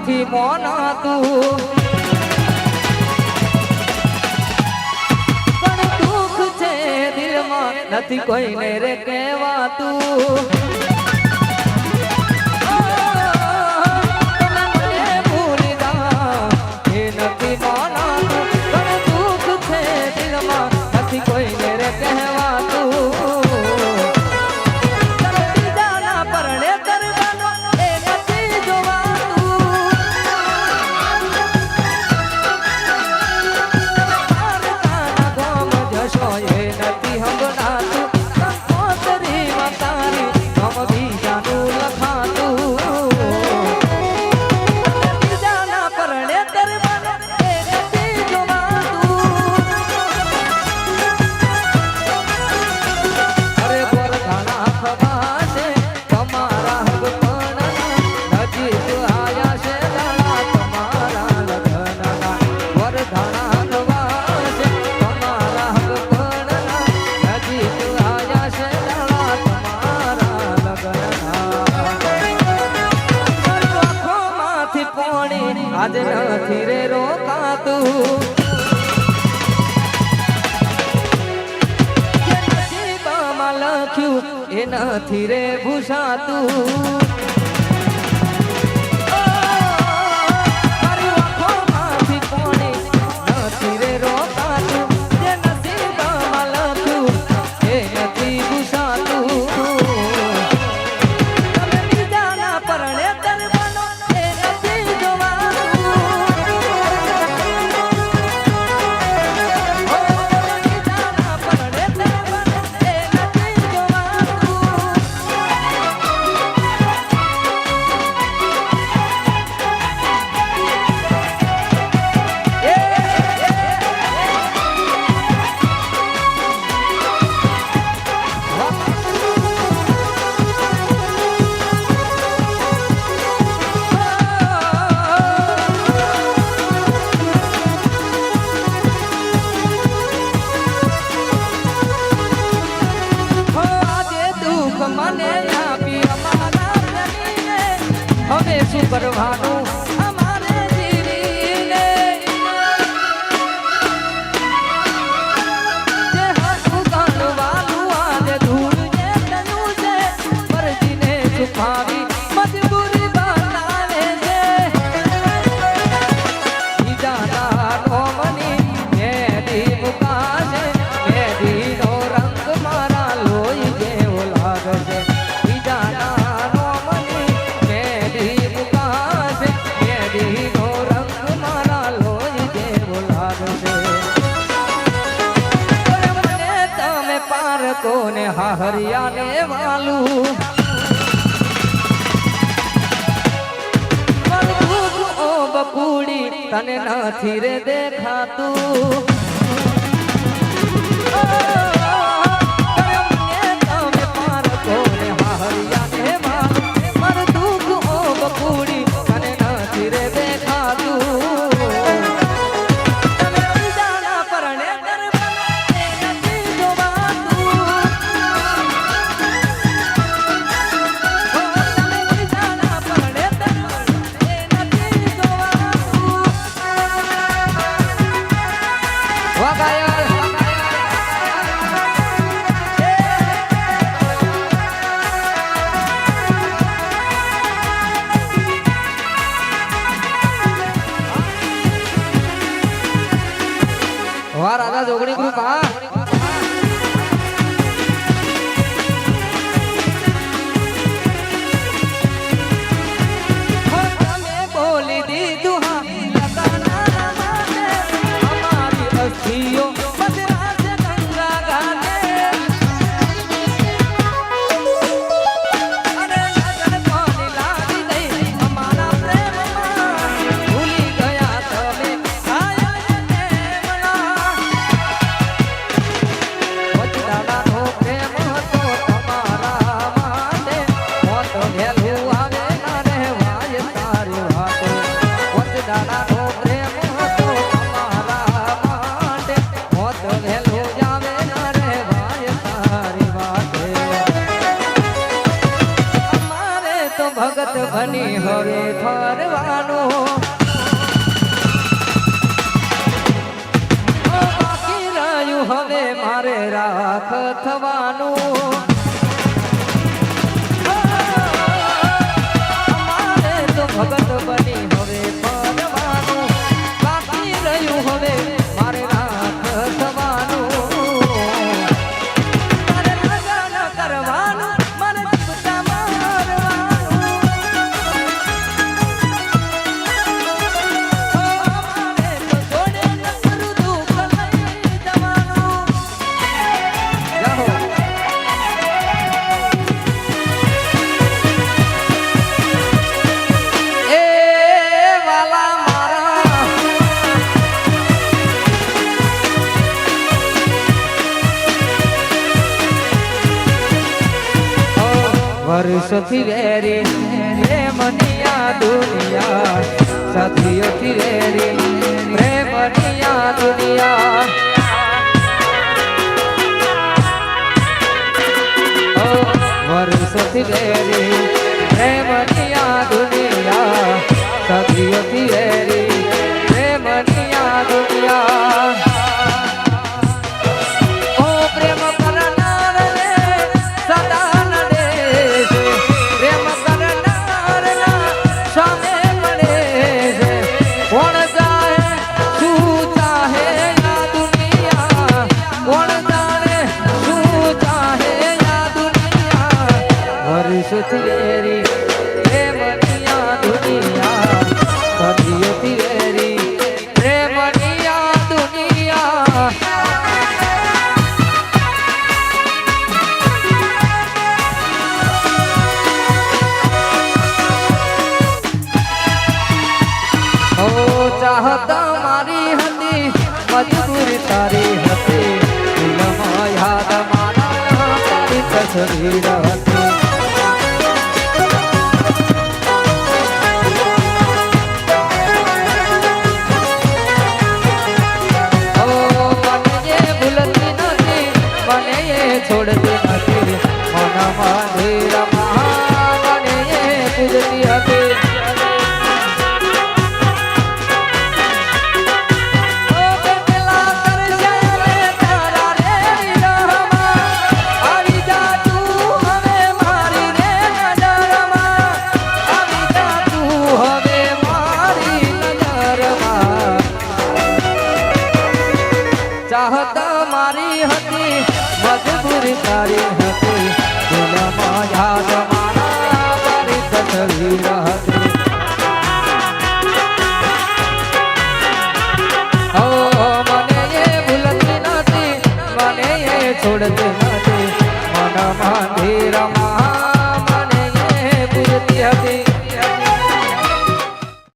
નથી મોનાતું પણ દુઃખ છે દિલમાં નથી કોઈને રે કહેવાતું આજ નથી રે રોકાતું જે નસીબમાં લખ્યું એ નથી રે ભૂસાતું હવે શું કરવાનું અમારે જીવીને જે હાથું કાઢવાનું આજે ધૂળ જે તનું છે મરજીને છુપાવી મજબૂરી બનાવે છે બીજાના રોમની મેદી મુકાશે મેદીનો રંગ મારા લોહી જેવો લાગે છે કોને હાહરિયાને વાલું ઓ બકુડી તને નથી રે દેખાતું તમે પાર કોને હાહરિયાને વાલું મર દુઃખ ઓ બકુડી તને નથી રે દેખાતું વાહ રાજા જોગણી ગ્રુપ આ તમે બોલી દીધું અમારી અસ્થિઓ ભગત બની હવે ફરવાનું રાખ થવાનું અમારે તો ભગત બની હવે પરવાનું બાકી રહ્યું હવે મારે રાખ થવાનું મારે લગન કરવાનું મને ચૂપતા મારવાનું અમારે તો જોડે નકરું દુઃખ લઈ જવાનું જાહો એ વાલા મારા વર્ષોથી વેરી પ્રેમની આ દુનિયા સાથીઓથી વેરી પ્રેમની આ દુનિયા વર્ષોથી વેરી પ્રેમની આ દુનિયા સાથીઓથી વેરી પ્રેમની આ દુનિયા ઓ પ્રેમ કરનાર રે સદા નડે છે પ્રેમ કરનારના સામે પડે છે કોણ જાણે શું ચાહે આ દુનિયા કોણ જાણે શું ચાહે આ દુનિયા વર્ષોથી વેરી પ્રેમની આ દુનિયા સદીઓથી વેરી પ્રેમની આ દુનિયા ઓ ચાહત મારી હતી મજબૂરી તારી હતી દિલમાં યાદ મારા તારી તસવીર હતી ઓ મને એ ભૂલતી નથી મને એ છોડતી નથી મનમાં ધીરમાં મને એ પૂજતી હતી ચાહત મારી હતી મજબૂરી તારી હતી દિલમાં યાદ મારા તારી તસવીર હતી ઓ મને એ ભૂલતી નથી મને એ છોડતી નથી મનમાં ધીર